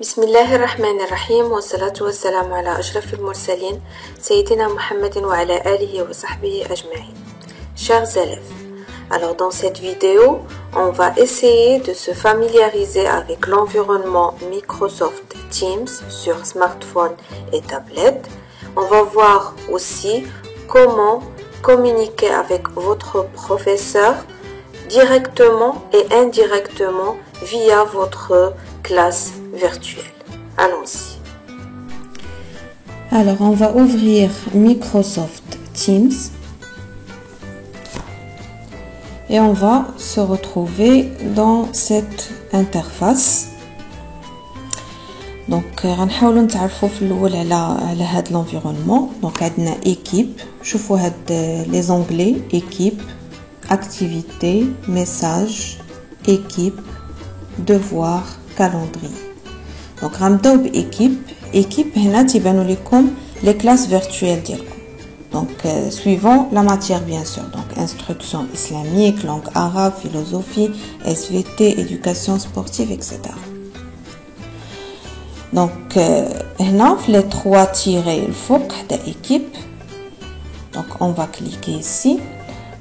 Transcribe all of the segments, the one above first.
بسم الله الرحمن الرحيم والصلاة والسلام على أشرف المرسلين سيدنا محمد وعلى آله وصحبه أجمعين. Chers élèves, alors dans cette vidéo, on va essayer de se familiariser avec l'environnement Microsoft Teams sur smartphone et tablette. On va voir aussi comment communiquer avec votre professeur directement et indirectement via votre classe virtuelle. Allons-y. Alors, on va ouvrir Microsoft Teams et on va se retrouver dans cette interface. Donc, غنحاولوا نتعرفوا في الأول على هذا l'environnement. Donc, عندنا équipe. شوفوا هاد les onglets équipe, activité, message, équipe, devoir, calendrier. Donc غنبداو بإيكيب هنا تيبانوا لكم les classes virtuelles ديالكم. Donc suivant la matière bien sûr. Donc instruction islamique, langue arabe, philosophie, SVT, éducation sportive, etc. Donc هنا في les trois tirés الفوق حدا équipe. Donc on va cliquer ici.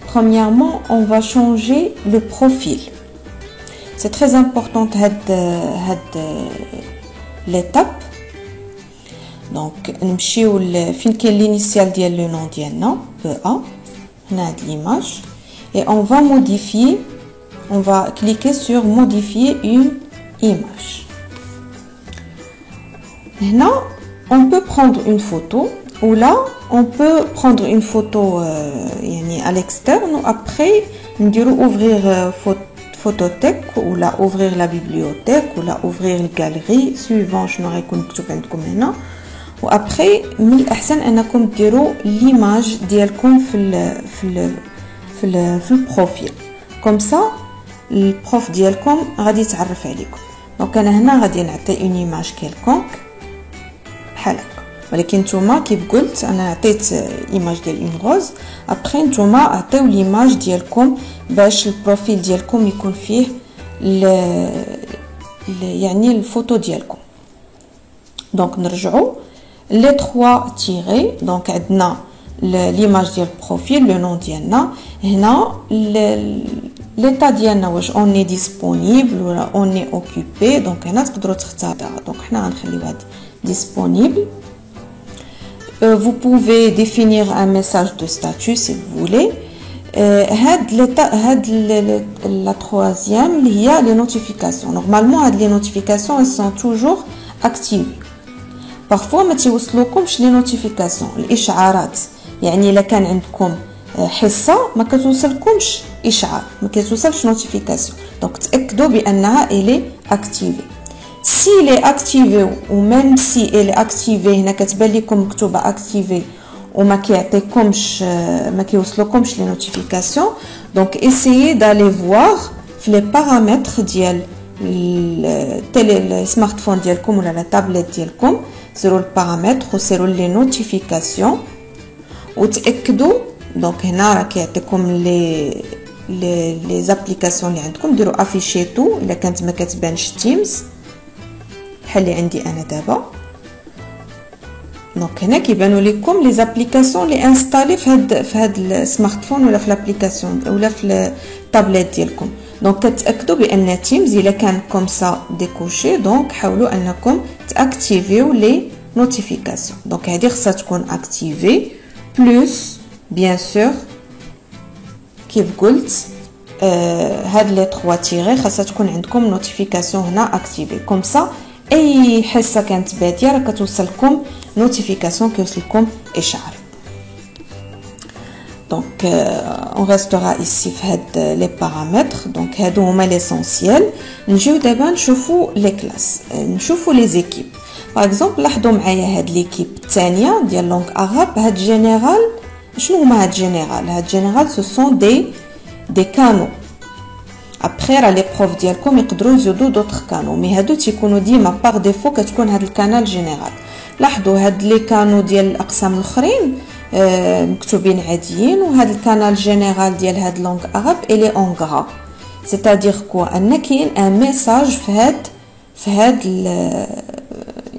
Premièrement, on va changer le profil. C'est très important l'étape. Donc نمشيو فين كاين l'initial ديال le nom ديالنا EA هنا هاد l'image et on va modifier, on va cliquer sur modifier une image. هنا on peut prendre une photo ou là on peut prendre une photo يعني à l'externe ou après نديرو ouvrir photothèque ou là ouvrir la bibliothèque ou là ouvrir la galerie suivant شنو غيكون مكتوب عندكم هنا. وابري من الاحسن انكم ديروا ليماج ديالكم في البروفيل كوم سا البروف ديالكم غادي يتعرف عليكم. دونك انا هنا غادي نعطي اون ايماج كيلكونك بحال هكا، ولكن نتوما كيف قلت انا عطيت ايماج ديال اون غوز. ابري نتوما عطيو ليماج ديالكم باش البروفيل ديالكم يكون فيه يعني الفوتو ديالكم. دونك نرجعوا les trois tirés. Donc عندنا l'image ديال البروفيل le nom ديالنا هنا l'état ديالنا واش on est disponible ولا on est occupé. donc هنا تقدروا تختاروا. donc حنا غنخليو هاد disponible. Vous pouvez définir un message de statut si vous voulez. La troisième, il y a les notifications. Normalement, les notifications elles sont toujours actives. Parfois ما تيوصلوكمش لي نوتيفيكاسيون الاشعارات، يعني الا كان عندكم حصه ما كتوصلكمش اشعار، ما كتوصلش نوتيفيكاسيون. دونك تاكدوا بانها الي اكتيفي. سي لي اكتيفي وميم سي الي اكتيفي هنا كتبان لكم مكتوبه اكتيفي وما كيعطيكمش ما كيوصلوكمش لي نوتيفيكاسيون. دونك essayez d'aller voir في لي بارامتر ديال السمارتفون ديالكم ولا لا تابلت ديالكم. سيروا البارامتر وسيروا لي نوتيفيكاسيون وتاكدوا. دونك هنا راه كيعطيكم لي زابليكاسيون اللي عندكم. ديروا افيشي تو الا كانت ما كتبانش تيمز بحال اللي عندي انا دابا. دونك هنا كيبانوا لكم لي زابليكاسيون اللي انستالي في هاد السمارتفون ولا في لابليكاسيون ولا في التابلت ديالكم. دونك كتاكدوا بان تيمز الا كان كوم سا ديكوشي. دونك حاولوا انكم تاكتيفيو لي نوتيفيكاسيون. دونك هذه خصها تكون اكتيفي بلس بيان سور كيف قلت هاد لي 3 تيري خاصها تكون عندكم نوتيفيكاسيون هنا اكتيفي كوم سا اي حصه كانت باديه راه كتوصلكم نوتيفيكاسيون كيوصلكم اشعار. Donc on restera ici في هاد les paramètres. donc هادو هما l'essentiel. نجيو دابا نشوفوا les classes، نشوفوا les équipes. par exemple لاحظوا معايا هاد ليكيب الثانيه ديال لونغ arabe. هاد جينيرال شنو هما هاد جينيرال؟ هاد جينيرال ce sont des canaux. après راه لي بروف ديالكم يقدروا يزيدوا دوطخ كانو مي هادو تيكونوا ديما باغ ديفو كتكون هاد الكانال جينيرال. لاحظوا هاد لي كانو ديال الاقسام الاخرين مكتوبين عاديين وهذا الكانال جينيرال ديال هاد لونغ عرب الي اون غرا. c'est-à-dire quoi ان كاين ان ميساج في هاد في هاد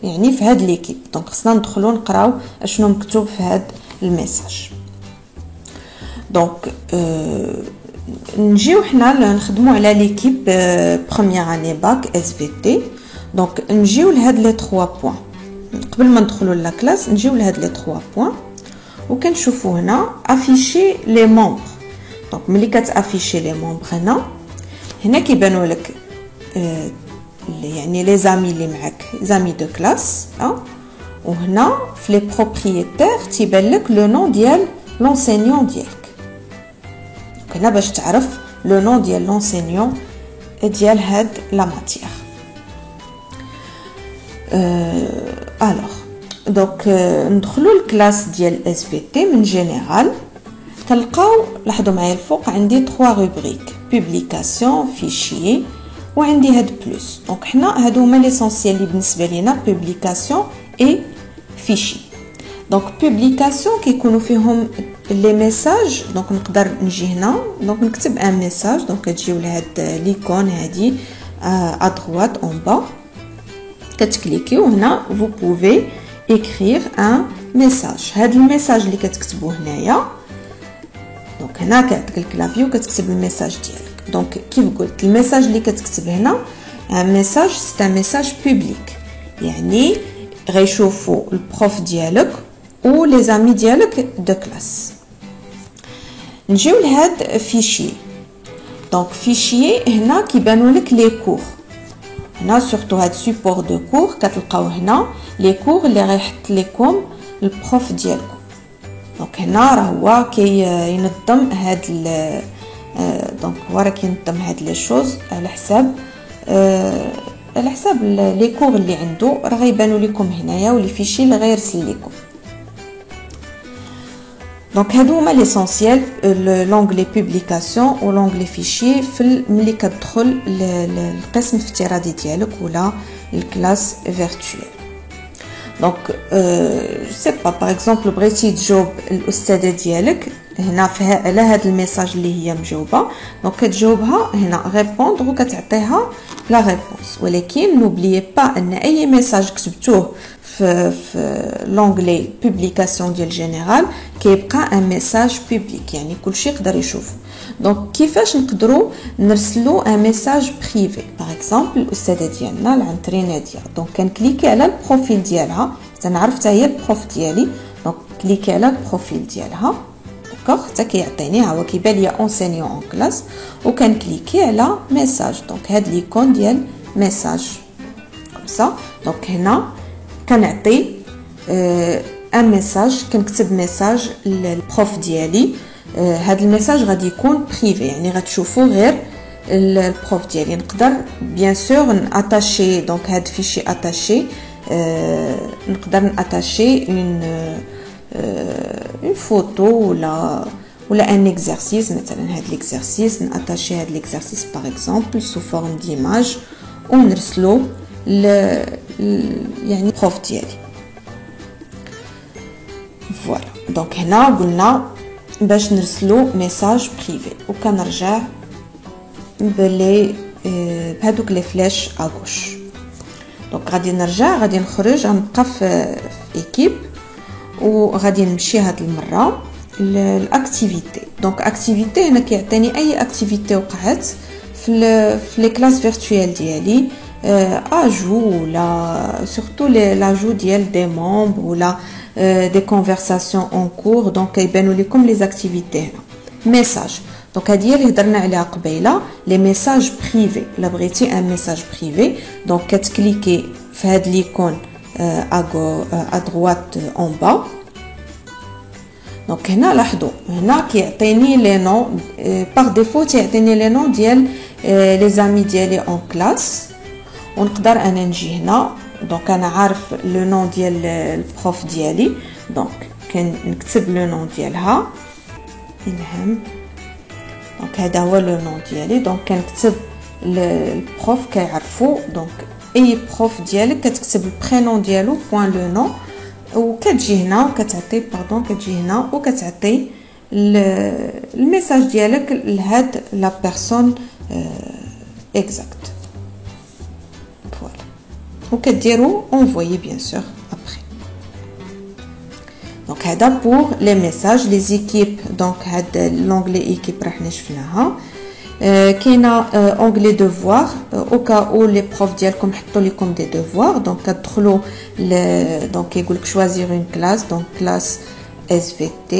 يعني في هاد ليكيب. دونك خصنا ندخلو نقراو اشنو مكتوب في هاد الميساج. دونك نجيو حنا نخدمو على ليكيب بروميير اني باك اس في تي. دونك نجيو لهاد لي 3 بوين قبل ما ندخلو لا كلاس. نجيو لهاد لي 3 بوين وكنشوفو هنا افيشي لي ممبر. دونك ملي كتافيشي لي ممبر هنا كيبانو لك يعني لي زامي اللي معاك زامي دو كلاس. وهنا في لي بروبريتير تيبان لك لو نون ديال لونسينيون ديالك. هنا باش تعرف لو نون ديال لونسينيون ديال هاد لا ماتيير. الوغ دونك ندخلو الكلاس ديال اس في تي من جينيرال. تلقاو لاحظوا معايا الفوق عندي 3 روبريك بوبليكاسيون فيشيي وعندي هاد بلوس. دونك حنا هادو هما ليسونسيال اللي بالنسبه لينا بوبليكاسيون اي فيشي. دونك بوبليكاسيون كيكونوا فيهم لي ميساج. دونك نقدر نجي هنا دونك نكتب ان ميساج. دونك كتجيو لهاد ليكون هادي ا droite en bas كتكليكيو هنا vous pouvez écrire un message. هاد الميساج اللي كتكتبوه هنايا دونك هنا كيعطيك الكلافيو كتكتب الميساج ديالك. دونك كيف قلت الميساج اللي كتكتب هنا ان ميساج سي ان ميساج بوبليك يعني غيشوفوا البروف ديالك و لي زامي ديالك دو كلاس. نجيو لهاد فيشي. دونك فيشي هنا كيبانوا لك لي كور. هنا سورتو هاد سيبور دو كور كتلقاو هنا لي كور اللي غيحط لكم البروف ديالكم. دونك هنا راه هو كينظم هاد دونك هو راه كينظم هاد لي شوز على حساب لي كور اللي عنده راه غيبانوا لكم هنايا ولي فيشي اللي غيرسل لكم. دونك هادو هما ليسونسيال لونغلي بوبليكاسيون و لونغلي فيشي في ملي كتدخل للقسم الافتراضي ديالك ولا الكلاس فيرتوال. دونك سي با باغ اكزومبل بغيتي تجاوب الاستاذه ديالك هنا على هاد الميساج اللي هي مجاوبه. دونك كتجاوبها هنا ريبوندر وكتعطيها لا ريبونس. ولكن نوبليي با ان اي ميساج كتبتوه في لونغلي بوبليكاسيون ديال جينيرال كيبقى ان ميساج بوبليك يعني كلشي يقدر يشوفه. دونك كيفاش نقدروا نرسلوا ان ميساج بريفي. باغ اكزومبل الاستاذه ديالنا العنتري ناديه. دونك كنكليكي على البروفيل ديالها تنعرف حتى هي البروف ديالي. دونك كليكي على البروفيل ديالها داكوغ حتى كيعطيني ها هو كيبان لي اونسينيون اون كلاس وكنكليكي على ميساج. دونك هاد ليكون ديال ميساج كومسا. دونك هنا كنعطي ان ميساج كنكتب ميساج للبروف ديالي. هاد الميساج غادي يكون بريفي يعني غتشوفوا غير البروف ديالي. نقدر بيان سور ناتاشي دونك هاد فيشي اتاشي نقدر ناتاشي اون فوتو ولا ان اكزرسيس. مثلا هاد ليكزرسيس ناتاشي هاد ليكزرسيس باغ اكزومبل سو فورم ديماج ونرسلو يعني بروف ديالي. فوالا دونك هنا قلنا باش نرسلو ميساج بريفي وكنرجع بهذوك لي فلاش اغوش. دونك غادي نرجع غادي نخرج غنبقى في ايكيب وغادي نمشي هاد المره الاكتيفيتي. دونك اكتيفيتي هنا كيعطيني اي اكتيفيتي وقعت في لي كلاس فيرتوال ديالي اجو ولا سورتو لاجو ديال دي ممبر ولا دي كونفرساسيون اون كور. دونك كيبانوا لكم لي زاكتيفيتي هنا ميساج. دونك هادي اللي هضرنا عليها قبيله لي ميساج بريفي. الا بغيتي ان ميساج بريفي دونك كتكليكي في هاد ليكون ا droite en bas. دونك هنا لاحظوا هنا كيعطيني لي نون باغ ديفو تيعطيني لي نون ديال لي زامي ديالي اون كلاس. ونقدر انا نجي هنا دونك انا عارف لو نون ديال البروف ديالي. دونك كنكتب لو نون ديالها الهام. دونك هذا هو لو نون ديالي. دونك كنكتب البروف كيعرفوا. دونك اي بروف ديالك كتكتب البرينون ديالو بوين لو نون وكتجي هنا وكتعطي كتجي هنا وكتعطي الميساج ديالك لهاد لا بيرسون اكزاكت. فوالا وكديروا envoyer bien sûr après. Donc هذا pour les messages les équipes. Donc هذا l'onglet équipe راح شفناها. كاينه onglet devoir au cas où les profs ديالكم حطوا لكم des devoirs. Donc كتدخلوا donc يقول لك choisir une classe, donc classe SVT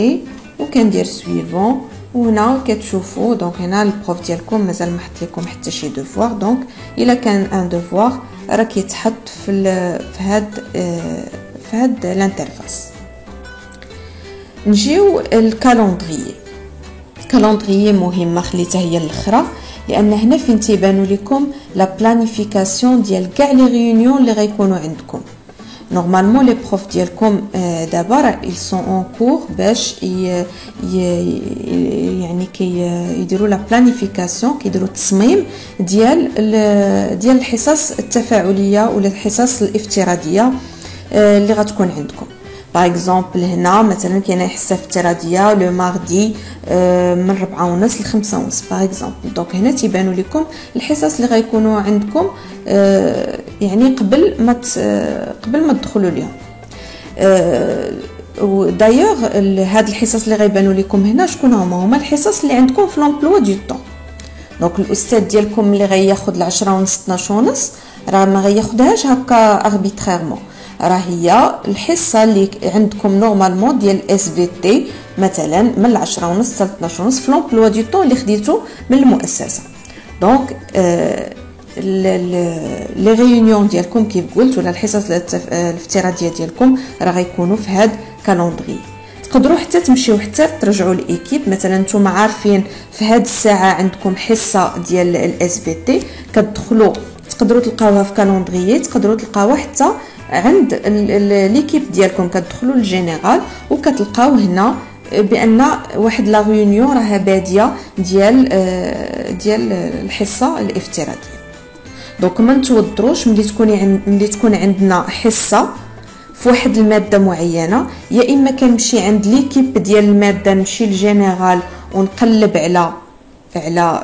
وكندير suivant. وهنا كتشوفوا دونك هنا البروف ديالكم مازال ما حط لكم حتى شي devoir. donc الا كان ان devoir راه كيتحط في هاد الانترفاس. نجيو الكالندريي. الكالندريي مهمه خليتها هي الاخرى لان هنا فين تيبانوا لكم لا بلانيفيكاسيون ديال كاع لي ريونيون اللي غيكونوا عندكم. نورمالمون لي بروف ديالكم دابا ils sont en cours باش يعني يديروا لا بلانيفيكاسيون كيديروا التصميم ديال الحصص التفاعليه ولا الحصص الافتراضيه اللي غتكون عندكم. باغ اكزومبل هنا مثلا كاينه حصه افتراضيه لو ماردي من 4:30 ل 5:30 باغ اكزومبل. دونك هنا تيبانوا لكم الحصص اللي غيكونوا عندكم يعني قبل ما تدخلوا ليهم. ودايوغ هاد الحصص اللي غيبانوا لكم هنا شكون هما الحصص اللي عندكم في لومبلوا دو طون. دونك الاستاذ ديالكم اللي غياخذ 10:30 12:30 راه ما غياخذهاش هكا اربيتريرمون، راه هي الحصه اللي عندكم نورمالمون ديال اس في تي مثلا من 10:30 حتى 12:30 في لومبلوا دو طون اللي خديتو من المؤسسه. دونك لي ريونيون ديالكم كيف قلت ولا الحصص الافتراضيه ديالكم راه غيكونوا في هاد كالندري. تقدروا حتى تمشيو حتى ترجعوا الايكيب مثلا نتوما عارفين في هاد الساعه عندكم حصه ديال الاس في تي كتدخلوا تقدروا تلقاوها في كالندري، تقدروا تلقاوها حتى عند ليكيب ديالكم كتدخلوا للجينيرال وكتلقاو هنا بان واحد لا ريونيون راها باديه ديال الحصه الافتراضيه. دونك ما نتوضروش ملي تكون عندنا حصه في واحد الماده معينه، يا اما كنمشي عند ليكيب ديال الماده نمشي للجينيرال ونقلب على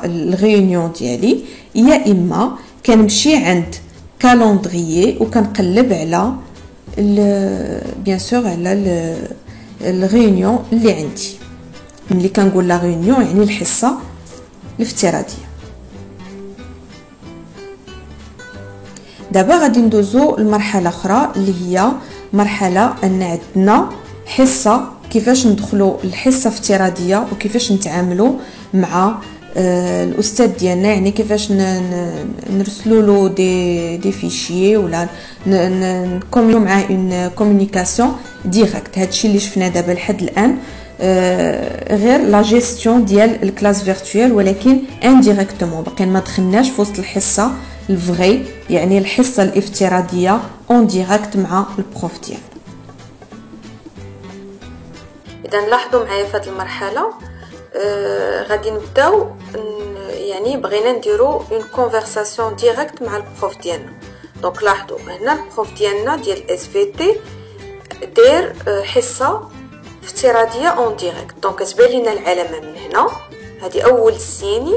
الريونيون ديالي، يا اما كنمشي عند كالندريي وكنقلب على بيان سور على الريونيون اللي عندي. ملي كنقول لا ريونيون يعني الحصه الافتراضيه. دابا غادي ندوزو لمرحله اخرى اللي هي مرحله ان عندنا حصه كيفاش ندخلوا الحصه افتراضيه وكيفاش نتعاملوا مع الاستاذ ديالنا، يعني كيفاش نرسلوا له دي فيشيي ولا نكومونيو معاه اون كومونيكاسيون ديريكت. هادشي اللي شفنا دابا لحد الان غير لا جيستيون ديال الكلاس فيرتوال، ولكن انديريكتومون باقي ما دخلناش في وسط الحصه الفغي يعني الحصه الافتراضيه اون ديريكت مع البروف ديالنا. اذا لاحظوا معايا في هذه المرحله غادي نبداو يعني بغينا نديرو اون كونفرساسيون ديريكت مع البروف ديالنا. دونك لاحظوا هنا البروف ديالنا ديال اس في تي داير حصه افتراضيه اون ديريكت. دونك كتبان لينا العلامه من هنا، هذه اول سيني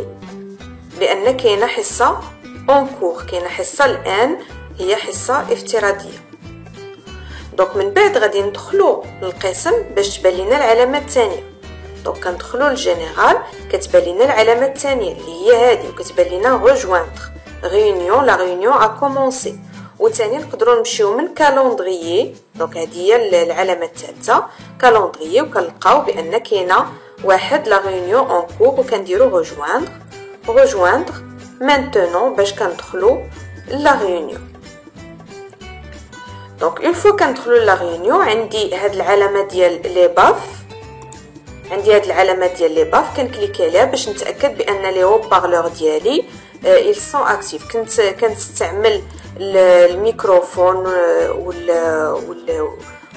بان كاينه حصه اون كور، كاينه حصه الان هي حصه افتراضيه. دونك من بعد غادي ندخلوا للقسم باش تبان لينا العلامه الثانيه. دونك كندخلوا للجينيرال كتبان لينا العلامه الثانيه اللي هي هذه وكتبان لينا ريجويندر ريونيون، لا ريونيون ا كومونسي. وثاني نقدروا نمشيو من كالندريي، دونك هذه هي العلامه الثالثه كالندريي، وكنلقاو بان كاينه واحد لا ريونيون اون كور وكنديروا ريجويندر maintenant باش كندخلوا لا ريونيون. دونك اون فوا كندخلوا لا ريونيون عندي هاد العلامه ديال لي باف، عندي هاد العلامه ديال لي باف كنكليكي عليها باش نتاكد بان لي هو بارلور ديالي ils sont actifs. كنستعمل الميكروفون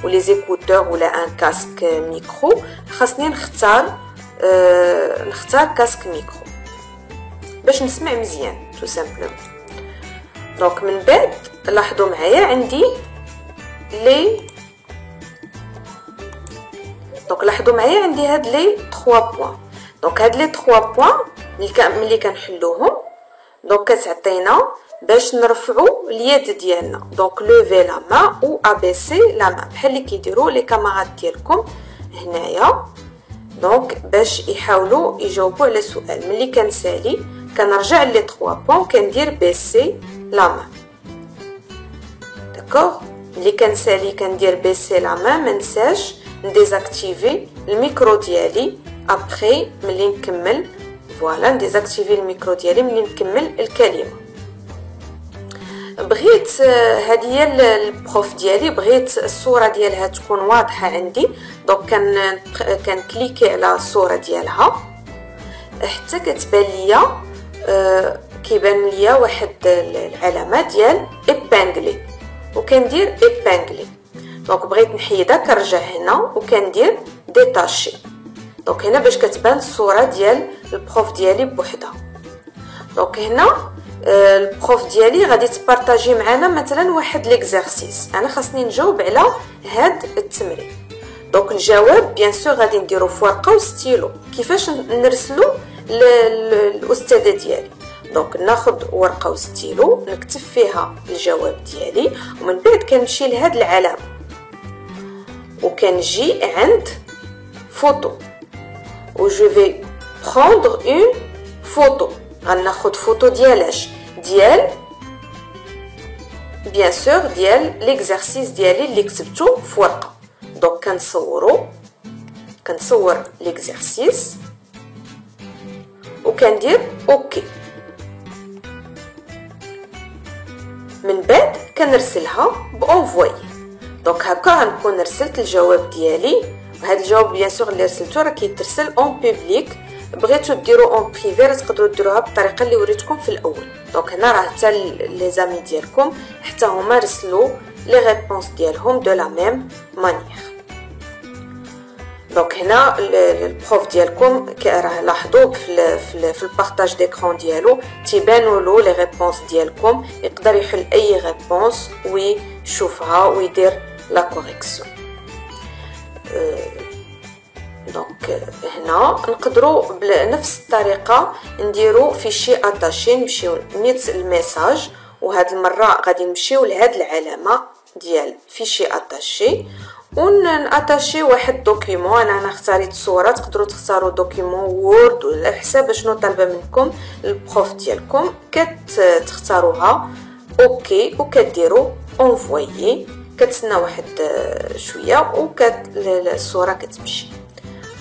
ولي زيكوتور ولا ان كاسك ميكرو، خاصني نختار كاسك ميكرو باش نسمع مزيان تو سامبلومون. دونك من بعد لاحظوا معايا عندي هاد لي 3 بوين. دونك هاد لي 3 بوين ملي كنحلوهم دونك كتعطينا باش نرفعوا اليد ديالنا. دونك لوفي لا مان او ابيسي لا مان بحال اللي كيديروا لي كامارات ديالكم هنايا. دونك باش يحاولوا يجاوبوا على السؤال. ملي كنسالي كنرجع لي 3 بوين كندير بيسي لا مان. داكوغ ملي كنسالي كندير بيسي لا مان. ما ننساش نديزاكتيفي الميكرو ديالي ابري ملي نكمل. فوالا نديزاكتيفي الميكرو ديالي ملي نكمل الكلمه. بغيت هذه هي البروف ديالي، بغيت الصوره ديالها تكون واضحه عندي. دونك كنكليكي على الصوره ديالها حتى كتبان ليا كيبان ليا واحد العلامه ديال ايبانغلي وكندير ايبانغلي. دونك بغيت نحيدها كنرجع هنا وكندير ديتاشي. دونك هنا باش كتبان الصوره ديال البروف ديالي بوحدها. دونك هنا البروف ديالي غادي تبارطاجي معنا مثلا واحد ليكزارسيس. انا خاصني نجاوب على هاد التمرين. دونك الجواب بيان سور غادي نديرو في ورقه وستيلو. كيفاش نرسلو للاستاذه ديالي؟ دونك ناخذ ورقه وستيلو نكتب فيها الجواب ديالي ومن بعد كنمشي لهاد العلامه وكنجي عند فوتو و جو في prendre une photo. غناخذ فوتو ديالاش؟ ديال بيان سور ديال ليكزارسيس ديالي اللي كتبتو في ورقه. دونك كنصور ليكزارسيس وكندير اوكي. من بعد كنرسلها بانفوي. دونك هكا غنكون رسلت الجواب ديالي. وهذا الجواب بيان سور اللي رسلته راه كيترسل اون بوبليك. بغيتو ديرو اون بريفي تقدروا ديروها بالطريقه اللي وريتكم في الاول. دونك هنا راه حتى لي زامي ديالكم حتى هما رسلوا لي ريبونس ديالهم دو لا ميم مانيير. دونك هنا البروف ديالكم راه لاحظوا في البارطاج ديكران ديالو تيبانوا له لي ريبونس ديالكم. يقدر يحل اي ريبونس ويشوفها ويدير لا كوريكسيون. دونك هنا نقدروا بنفس الطريقه نديروا فيشي اتاشي. نمشيو نيت الميساج وهاد المره غادي نمشيو لهاد العلامه ديال فيشي اتاشي وناتاشي واحد دوكيمون. انا اختاريت صوره، تقدروا تختاروا دوكيمون وورد ولا حسب شنو طالبه منكم البروف ديالكم كتختاروها اوكي وكديروا انفويي. كتسنى واحد شويه الصوره كتمشي.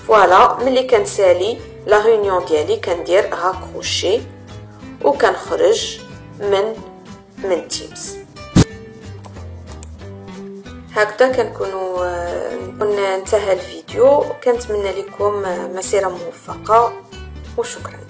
فوالا ملي كنسالي لا ريونيون ديالي كندير راكروشي وكنخرج من تيمز. هكذا كنكونوا انتهى الفيديو. كنتمنى لكم مسيره موفقه وشكرا.